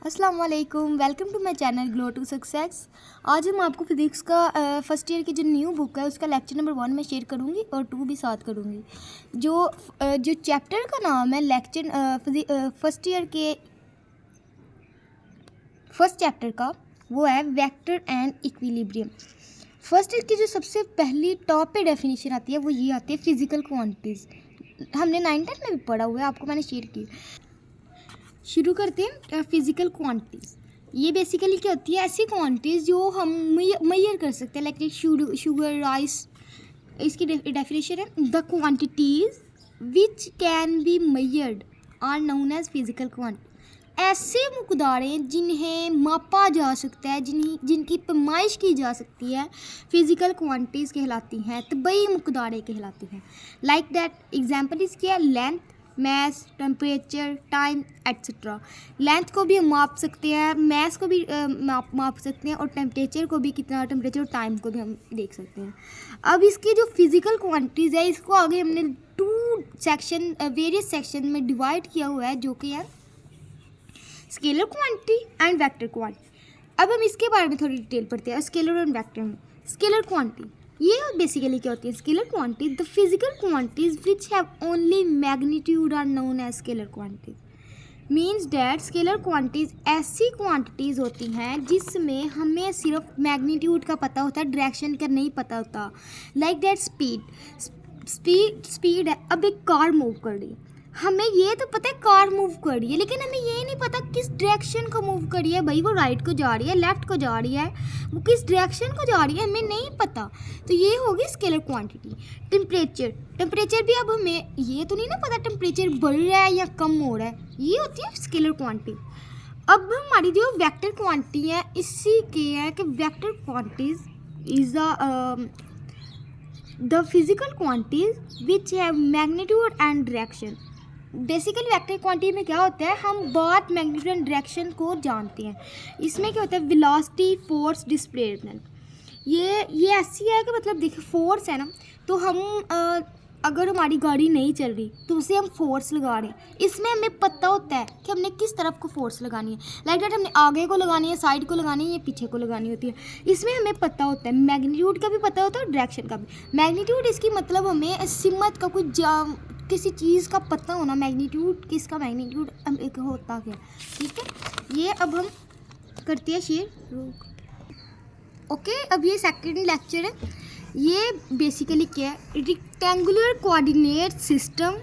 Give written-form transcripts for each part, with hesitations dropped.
अस्सलाम वालेकुम, welcome to my channel glow to success. आज हम आपको फिज़िक्स का फर्स्ट ईयर की जो न्यू बुक है उसका लेक्चर नंबर 1 में शेयर करूंगी और 2 भी साथ करूंगी। जो चैप्टर का नाम है फर्स्ट ईयर के फर्स्ट चैप्टर का वो है vector and equilibrium. First year की जो सबसे पहली टॉप पे डेफिनेशन आती है वो ये आती है फिज़िकल क्वांटिटीज़। हमने 9th में भी पढ़ा हुआ है, आपको मैंने शेयर की। शुरू करते हैं फिज़िकल क्वांटिटीज़। ये बेसिकली क्या होती है, ऐसी क्वांटिटीज़ जो हम मेजर कर सकते हैं, लाइक शुगर, राइस। इसकी डेफिनेशन है the quantities which can be measured are known as physical quantity. ऐसे मकदारें जिन्हें मापा जा सकता है, जिनकी पैमाइश की जा सकती है, फिज़िकल क्वांटिटीज़ कहलाती हैं, तबई मकदारें कहलाती हैं। लाइक दैट एग्जांपल इसकी है length, mass, temperature, time etcetera. Length को भी हम माप सकते हैं, मैस को भी माप सकते हैं, और टेम्परेचर को भी, कितना टेम्परेचर और टाइम को भी हम देख सकते हैं। अब इसकी जो फिज़िकल क्वांटिटीज़ है इसको आगे हमने वेरियस सेक्शन में डिवाइड किया हुआ है, जो कि है scalar quantity and vector quantity. अब हम इसके बारे में थोड़ी डिटेल पढ़ते हैं स्केलर और वेक्टर में। स्केलर क्वांटिटी ये बेसिकली क्या होती है? Scalar quantity the physical quantities which have only magnitude are known as scalar quantities. Means that scalar quantities ऐसी क्वांटिटीज़ होती हैं जिसमें हमें सिर्फ मैग्नीट्यूड का पता होता है, डायरेक्शन का नहीं पता होता। लाइक दैट स्पीड है। अब एक कार मूव कर रही है, हमें ये तो पता है कार मूव कर रही है, लेकिन हमें ये नहीं पता किस डायरेक्शन को मूव कर रही है। भाई वो राइट को जा रही है, लेफ्ट को जा रही है, वो किस डायरेक्शन को जा रही है हमें नहीं पता। तो ये होगी स्केलर क्वांटिटी। टेम्परेचर भी अब हमें ये तो नहीं ना पता टेम्परेचर बढ़ रहा है या कम हो रहा है, ये होती है स्केलर क्वांटिटी। अब हमारी जो वेक्टर क्वांटिटी है इसी के है कि vector quantities is the physical quantities which have magnitude and direction. Basically vector quantity में क्या होता है, हम बात मैग्नीट्यूड एंड डायरेक्शन को जानते हैं। इसमें क्या होता है, वेलोसिटी, फोर्स, डिस्प्लेसमेंट। ये ऐसी है कि मतलब देखिए फोर्स है ना, तो हम अगर हमारी गाड़ी नहीं चल रही तो उसे हम फोर्स लगा रहे हैं। इसमें हमें पता होता है कि हमने किस तरफ को फोर्स लगानी है। लाइक दैट हमने आगे को लगानी है, साइड को लगानी है या पीछे को लगानी होती है। इसमें हमें पता होता है, मैग्नीट्यूड का भी पता होता है और डायरेक्शन का भी। मैग्नीट्यूड इसकी मतलब हमें सिमत का कुछ किसी चीज़ का पता होना, मैग्नीट्यूड किसका मैग्नीट्यूड एक होता क्या, ठीक है। ये अब हम करते हैं शेयर। ओके, अब ये सेकंड लेक्चर है। ये बेसिकली क्या है, रेक्टेंगुलर कोऑर्डिनेट सिस्टम।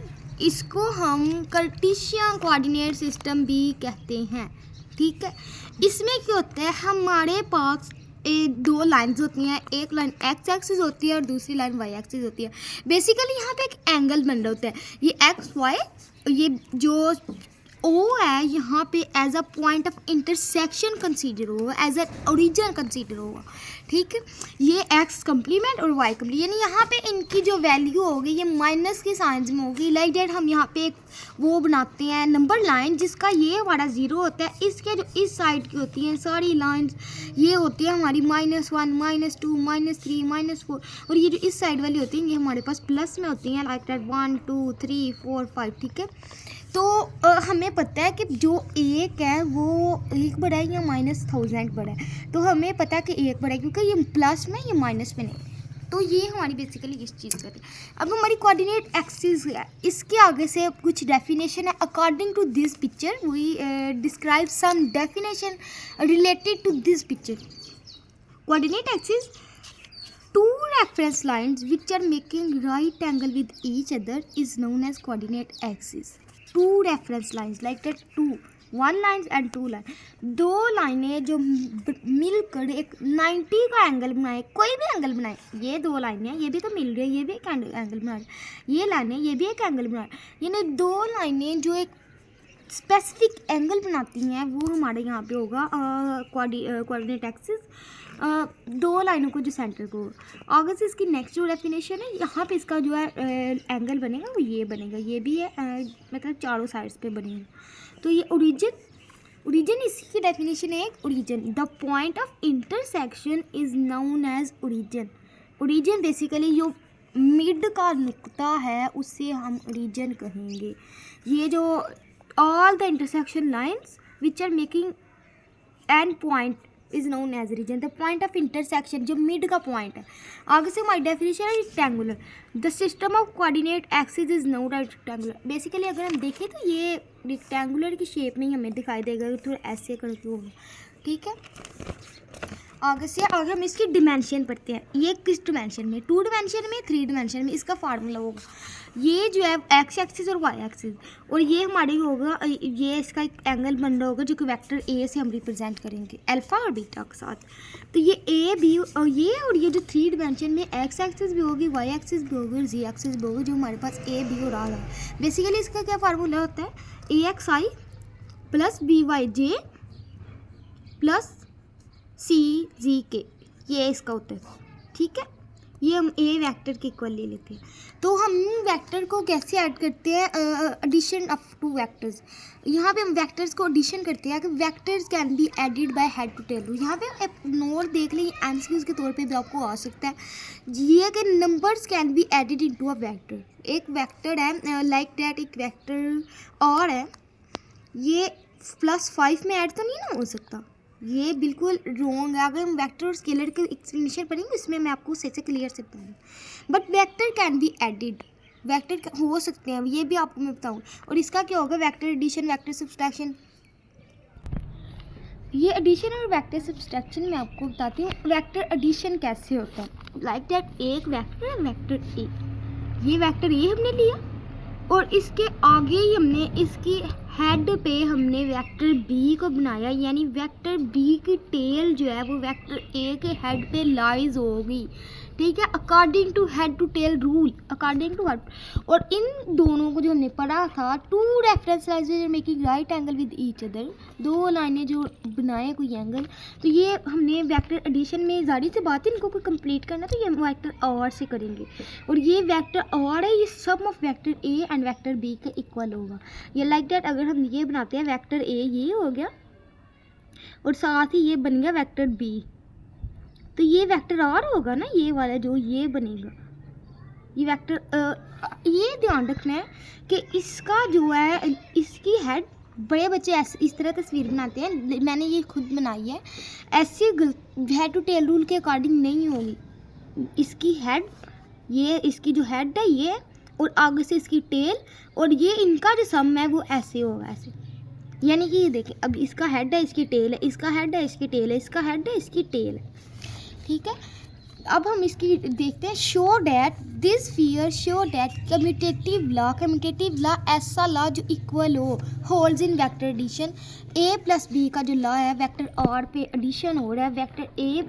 इसको हम कार्टेशियन कोऑर्डिनेट सिस्टम भी कहते हैं, ठीक है। इसमें क्या होता है, हमारे पास दो लाइन्स होती हैं, एक लाइन एक्स एक्सिस होती है और दूसरी लाइन वाई एक्सिस होती है। बेसिकली यहाँ पे एक एंगल बन रहा होता है, ये एक्स वाई, ये जो ओ है यहाँ पे as a point of intersection consider होगा, एज अ ओरिजिन कंसीडर होगा, ठीक है। ये एक्स कम्प्लीमेंट और वाई कम्प्लीमेंट, यानी यहाँ पे इनकी जो वैल्यू होगी ये माइनस के साइंस में होगी। लाइक डेट हम यहाँ पे एक वो बनाते हैं नंबर लाइन, जिसका ये हमारा 0 होता है। इसके जो इस साइड की होती हैं सारी लाइंस ये होती है हमारी -1, -2, -3, -4, और ये जो इस साइड वाली होती हैं ये हमारे पास प्लस में होती हैं। लाइक डेट 1 2 3 4 5, ठीक है। तो हमें पता है कि जो एक है वो 1 बड़ा है या -1000 बड़ा है, तो हमें पता है कि 1 बड़ा है क्योंकि ये प्लस में, ये माइनस में नहीं। तो ये हमारी बेसिकली इस चीज़ करती है। अब हमारी कोऑर्डिनेट एक्सिस है, इसके आगे से कुछ डेफिनेशन है। According to this picture we describe some definition related to this picture. Coordinate axis, two reference lines which are making right angle with each other is known as coordinate axis. Two reference lines like that, one lines and two line, दो लाइनें जो मिलकर एक 90 का angle बनाए, कोई भी angle बनाए। ये दो लाइनें, ये भी तो मिल रही है, ये भी एक एंगल बना रही है, ये लाइनें, ये भी एक एंगल बना रही है। यानी दो लाइनें जो एक स्पेसिफिक एंगल बनाती हैं वो हमारे यहाँ पे होगा कोऑर्डिनेट एक्सिस। दो लाइनों को जो सेंटर को, आगे से इसकी नेक्स्ट जो डेफिनेशन है, यहाँ पे इसका जो है एंगल बनेगा वो ये बनेगा, ये भी है मतलब चारों साइड्स पे बनेगा। तो ये ओरिजिन इसकी की डेफिनेशन है एक origin, the point of intersection is known as origin. Origin basically जो मिड का नुक्ता है उससे हम ओरिजिन कहेंगे। ये जो all the intersection lines which are making and point is known as region, the point of intersection, जो मिड का पॉइंट है। आगे से हमारी डेफिनेशन है rectangular, the system of coordinate axis is known as rectangular. Basically अगर हम देखें तो ये रेक्टेंगुलर की शेप में ही हमें दिखाई देगा, थोड़ा ऐसे करके होगा, ठीक है। आगे हम इसकी डिमेंशन पढ़ते हैं। ये किस डिमेंशन में, 2 डिमेंशन में, 3 डिमेंशन में। इसका फार्मूला होगा ये जो है एक्स एक्सिस और वाई एक्सिस, और ये हमारे होगा, ये इसका एक एंगल बन रहा होगा जो कि वेक्टर ए से हम रिप्रेजेंट करेंगे अल्फा और बीटा के साथ। तो ये ए बी और ये जो 3 डिमेंशन में एक्स एक्सिस भी होगी, वाई एक्सिस भी होगी और जी एक्सिस भी होगी, जो हमारे पास ए बी और आर है। बेसिकली इसका क्या फार्मूला होता है, ए एक्स आई प्लस बी वाई जे प्लस सी जी के, ये इसका होता है, ठीक है। ये हम ए वेक्टर के इक्वल ले लेते हैं। तो हम वेक्टर को कैसे ऐड करते हैं, एडिशन ऑफ 2 वेक्टर्स। यहाँ पे हम वेक्टर्स को एडिशन करते हैं कि vectors can be added by head to tail rule. यहाँ पे एक नोट देख लें, एमसीक्यूज के तौर पे भी आपको आ सकता है ये कि numbers can be added into a vector. एक वेक्टर है लाइक दैट, एक वेक्टर और है, ये +5 में ऐड तो नहीं ना हो सकता, ये बिल्कुल रॉन्ग है। अगर हम वेक्टर और स्केलर के एक्सप्लेनेशन पढ़ेंगे इसमें मैं आपको सही से क्लियर से बताऊँगी। But vector can be added, vector हो सकते हैं, ये भी आपको मैं बताऊँ। और इसका क्या होगा, वेक्टर एडिशन, वेक्टर सब्सट्रैक्शन। ये एडिशन और वेक्टर सब्सट्रैक्शन मैं आपको बताती हूँ। वेक्टर एडिशन कैसे होता है, लाइक दैट एक वेक्टर है वेक्टर ए, ये वेक्टर ए हमने लिया और इसके आगे ही हमने इसकी हेड पे हमने वेक्टर बी को बनाया, यानी वेक्टर बी की टेल जो है वो वेक्टर ए के हेड पे लाइज होगी, ठीक है, according to head to tail rule, according to head. और इन दोनों को जो हमने पढ़ा था, 2 reference lines are making right angle with each other, 2 लाइनें जो बनाए कोई एंगल, तो ये हमने वेक्टर एडिशन में जारी से बात है, इनको कोई कंप्लीट करना तो ये वेक्टर और से करेंगे। और ये वेक्टर और है, ये sum of vector A and vector B के इक्वल होगा। ये लाइक दैट अगर हम ये बनाते हैं वेक्टर ए, ये हो गया और साथ ही ये बन गया वेक्टर बी, तो ये वेक्टर आर होगा ना, ये वाला जो ये बनेगा, ये वेक्टर ये ध्यान रखना है कि इसका जो है, इसकी हेड, बड़े बच्चे ऐसे इस तरह तस्वीर बनाते हैं, मैंने ये खुद बनाई है, ऐसी हेड टू टेल रूल के अकॉर्डिंग नहीं होगी। इसकी हेड, ये इसकी जो हेड है ये, और आगे से इसकी टेल, और ये इनका जो सम है वो ऐसे होगा, ऐसे। यानी कि ये देखें, अब इसका हेड है, इसकी टेल है, इसका हेड है, इसकी टेल है, इसका हेड है, इसकी टेल है, ठीक है। अब हम इसकी देखते हैं, show that this figure show that commutative law ऐसा लॉ जो इक्वल हो, holds in vector addition. A plus B का जो लॉ है वेक्टर आर पे एडिशन हो रहा है, vector A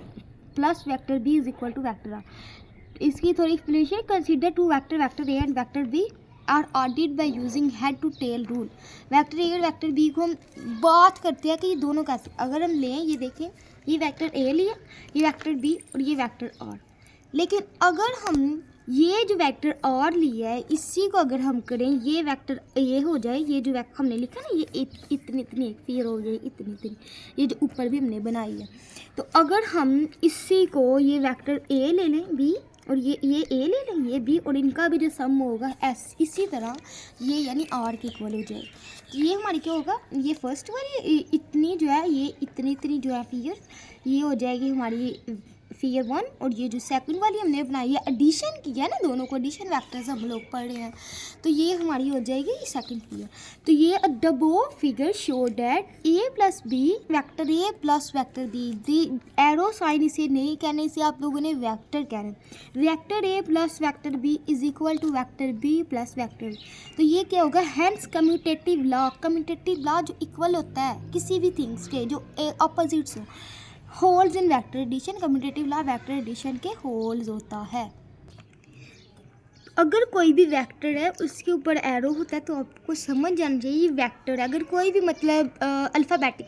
plus vector B is equal to vector R. इसकी थोड़ी explanation, consider 2 vector A and vector B are added by using head to tail rule. Vector A और vector B को हम बात करते हैं कि ये दोनों कैसे, अगर हम लें, ये देखें, ये वेक्टर ए लिया, ये वेक्टर बी और ये वेक्टर आर। लेकिन अगर हम ये जो वेक्टर आर लिया है इसी को अगर हम करें, ये वेक्टर ए हो जाए, ये जो वेक्टर हमने लिखा ना, ये इतनी इतनी फिर हो जाए इतनी इतनी, ये जो ऊपर भी हमने बनाई है। तो अगर हम इसी को, ये वेक्टर ए ले लें, बी, और ये ए ले लें, ये बी, और इनका भी जो सम होगा इसी तरह ये यानी आर के इक्वल हो जाए। तो ये हमारी क्या होगा, ये फर्स्ट वाली इतनी जो है, ये इतनी इतनी जो है फिगर, ये हो जाएगी हमारी फिगर 1, और ये जो सेकंड वाली हमने बनाई है, एडिशन किया है ना, दोनों को एडिशन वेक्टर्स हम लोग पढ़ रहे हैं, तो ये हमारी हो जाएगी सेकंड फिगर। तो ये डबो figure show that A plus B vector A plus vector B, the arrow sign इसे नहीं कहने, इसे आप लोगों ने वेक्टर कहना है। Vector A plus vector B is equal to vector B plus vector. तो ये क्या होगा, हेंस कम्यूटेटिव लॉ जो इक्वल होता है किसी भी थिंग्स के, जो ऑपोजिट्स हो, holds in vector addition. Commutative law vector addition के होल्स होता है। अगर कोई भी वेक्टर है उसके ऊपर एरो होता है तो आपको समझ जाना चाहिए ये वेक्टर है। अगर कोई भी मतलब अल्फ़ाबेटिक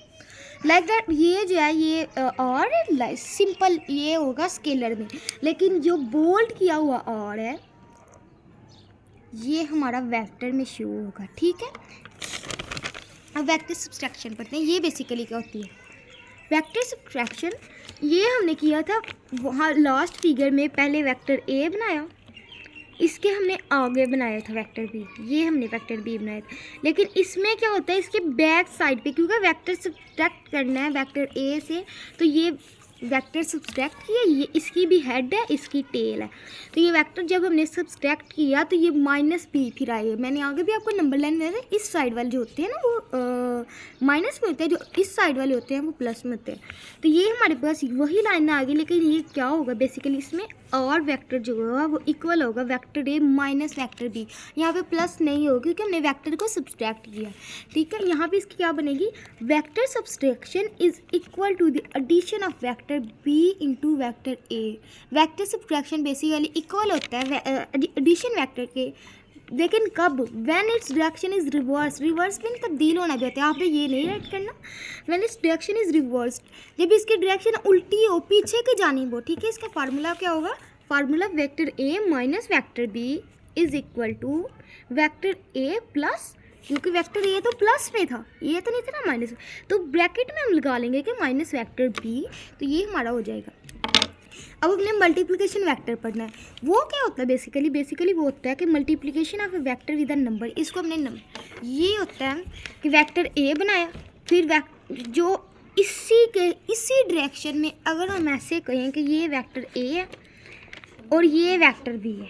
लाइक दैट, ये जो है ये और सिंपल ये होगा स्केलर में, लेकिन जो बोल्ड किया हुआ और है ये हमारा वेक्टर में शो होगा, ठीक है। अब वेक्टर सब्सट्रैक्शन पढ़ते हैं। ये बेसिकली क्या होती है वेक्टर सब्ट्रैक्शन, ये हमने किया था वहाँ लास्ट फिगर में। पहले वेक्टर ए बनाया, इसके हमने आगे बनाया था वेक्टर बी, ये हमने वेक्टर बी बनाया था। लेकिन इसमें क्या होता है, इसके बैक साइड पे क्योंकि वेक्टर सब्ट्रैक्ट करना है वेक्टर ए से, तो ये वेक्टर सब्ट्रैक्ट किया, ये इसकी भी हेड है, इसकी टेल है। तो ये वेक्टर जब हमने सब्ट्रैक्ट किया तो ये माइनस बी फिर आए। मैंने आगे भी आपको नंबर लाइन में इस साइड वाले जो होते हैं ना वो माइनस में होते हैं, जो इस साइड वाले होते हैं वो प्लस में होते हैं। तो ये हमारे पास वही लाइन आ गई, लेकिन ये क्या होगा बेसिकली इसमें और वेक्टर जो होगा वो इक्वल होगा vector A minus vector B. यहाँ पे प्लस नहीं होगा क्योंकि हमने वेक्टर को सब्ट्रैक्ट किया, ठीक है। यहाँ पे इसकी क्या बनेगी, vector subtraction is equal to the addition of vector B into vector A. Vector subtraction basically equal होता है एडिशन वेक्टर के, लेकिन कब, when its direction is reverse. Reverse mean तब्दील होना भी होता है, यहाँ पे ये नहीं राइट करना। When its direction is reverse, जब इसकी डायरेक्शन उल्टी हो, पीछे की जानिब हो, ठीक है। इसका फार्मूला क्या होगा, formula vector A minus vector B is equal to vector A plus, क्योंकि वेक्टर ए तो प्लस में था, ये तो नहीं था ना माइनस, तो ब्रैकेट में हम लगा लेंगे कि माइनस वेक्टर बी, तो ये हमारा हो जाएगा। अब हमने मल्टीप्लिकेशन वेक्टर पढ़ना है। वो क्या होता है बेसिकली वो होता है कि multiplication of A vector with a number. इसको हमने ये होता है कि वेक्टर ए बनाया, फिर जो इसी डायरेक्शन में अगर हम ऐसे कहें कि ये वेक्टर ए है और ये वेक्टर बी है,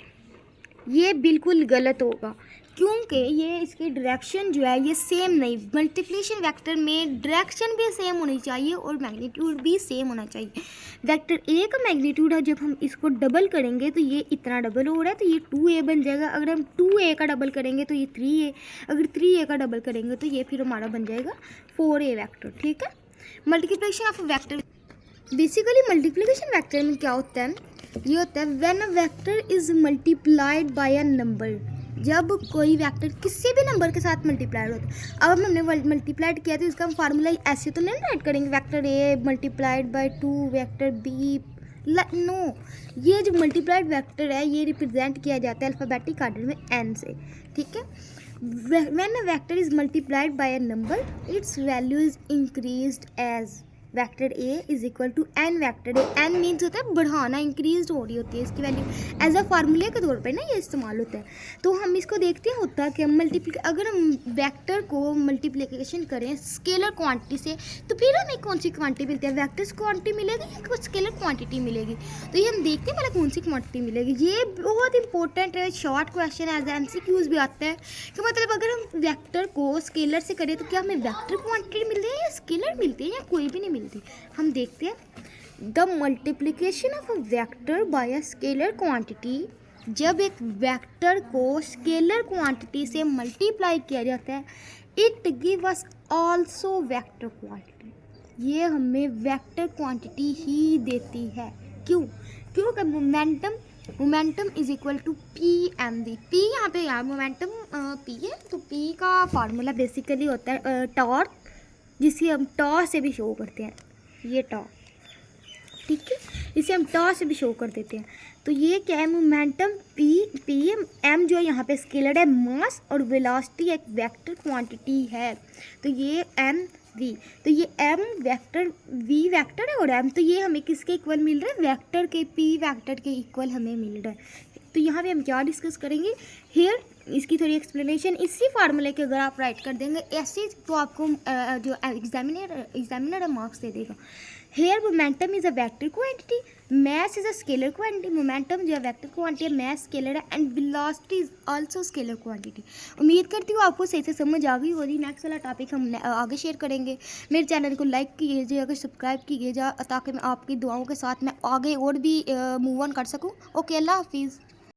ये बिल्कुल गलत होगा क्योंकि ये इसकी डायरेक्शन जो है ये सेम नहीं। मल्टीप्लिकेशन वेक्टर में डायरेक्शन भी सेम होनी चाहिए और मैग्नीट्यूड भी सेम होना चाहिए। वेक्टर ए का मैग्नीट्यूड है, जब हम इसको डबल करेंगे तो ये इतना डबल हो रहा है तो ये 2a बन जाएगा। अगर हम 2a का डबल करेंगे तो ये 3a, अगर 3a का डबल करेंगे तो ये फिर हमारा बन जाएगा 4a वेक्टर, ठीक है। Multiplication of vector, basically multiplication vector में क्या होता है, ये होता है when a vector is multiplied by a number. जब कोई वेक्टर किसी भी नंबर के साथ मल्टीप्लाइड होता है, अब हमने मल्टीप्लाइड किया तो इसका हम फार्मूला ऐसे तो नहीं राइट करेंगे, vector A multiplied by 2 vector B, no. ये जो मल्टीप्लाइड वेक्टर है ये रिप्रेजेंट किया जाता है अल्फ़ाबेटिक आर्डर में n से, ठीक है। When a vector is multiplied by a number its value is increased as vector A is equal to N vector A. N means होता है बढ़ाना, इंक्रीज हो रही होती है इसकी वैल्यू, एज अ फार्मूले के तौर पे ना ये इस्तेमाल होता है। तो हम इसको देखते हैं होता है कि अगर हम वेक्टर को मल्टीप्लिकेशन करें स्केलर क्वांटिटी से तो फिर हमें कौन सी क्वांटिटी मिलती है, वेक्टर्स क्वांटिटी मिलेगी या कुछ स्केलर क्वांटिटी मिलेगी। तो ये हम देखते हैं पहले कौन सी क्वांटिटी मिलेगी। ये बहुत इंपॉर्टेंट है, शॉर्ट क्वेश्चन एज MCQs भी आता है कि मतलब अगर हम वेक्टर को स्केलर से करें तो क्या हमें वेक्टर क्वांटिटी मिलती है या स्केलर मिलती है या कोई भी नहीं मिलती। हम देखते हैं the multiplication of a vector by a scalar quantity. जब एक वेक्टर को स्केलर क्वांटिटी से मल्टीप्लाई किया जाता है it give us also vector quantity. ये हमें वेक्टर क्वांटिटी ही देती है। क्यों, क्योंकि momentum is equal to P M V. P यहाँ पे यार मोमेंटम पी है, तो पी का फार्मूला बेसिकली होता है टॉर्क, जिसे हम टॉ से भी शो करते हैं, ये टॉ, ठीक है, इसे हम टॉ से भी शो कर देते हैं। तो ये क्या है, मोमेंटम पी एम जो है यहाँ पे स्केलर है, मास और वेलोसिटी एक वेक्टर क्वांटिटी है। तो ये एम वी, तो ये एम वेक्टर वी वेक्टर है और एम, तो ये हमें किसके इक्वल मिल रहा है, वेक्टर के, पी वेक्टर के इक्वल हमें मिल रहा है। तो यहाँ पे हम क्या डिस्कस करेंगे हियर, इसकी थोड़ी एक्सप्लेनेशन इसी फार्मूले के अगर आप राइट कर देंगे ऐसे तो आपको जो एग्जामिनर मार्क्स दे देगा। Here momentum is a vector quantity, mass is a scalar quantity. Momentum जो है वेक्टर क्वांटिटी है, मैस स्केलर है, and velocity is also scalar quantity. उम्मीद करती हूँ आपको सही से समझ आ गई होगी। नेक्स्ट वाला टॉपिक हम आगे शेयर करेंगे। मेरे चैनल को लाइक कीजिए, अगर सब्सक्राइब कीजिएगा ताकि मैं आपकी दुआओं के साथ मैं आगे और भी मूव ऑन कर सकूँ। ओके, अल्लाह हाफिज़।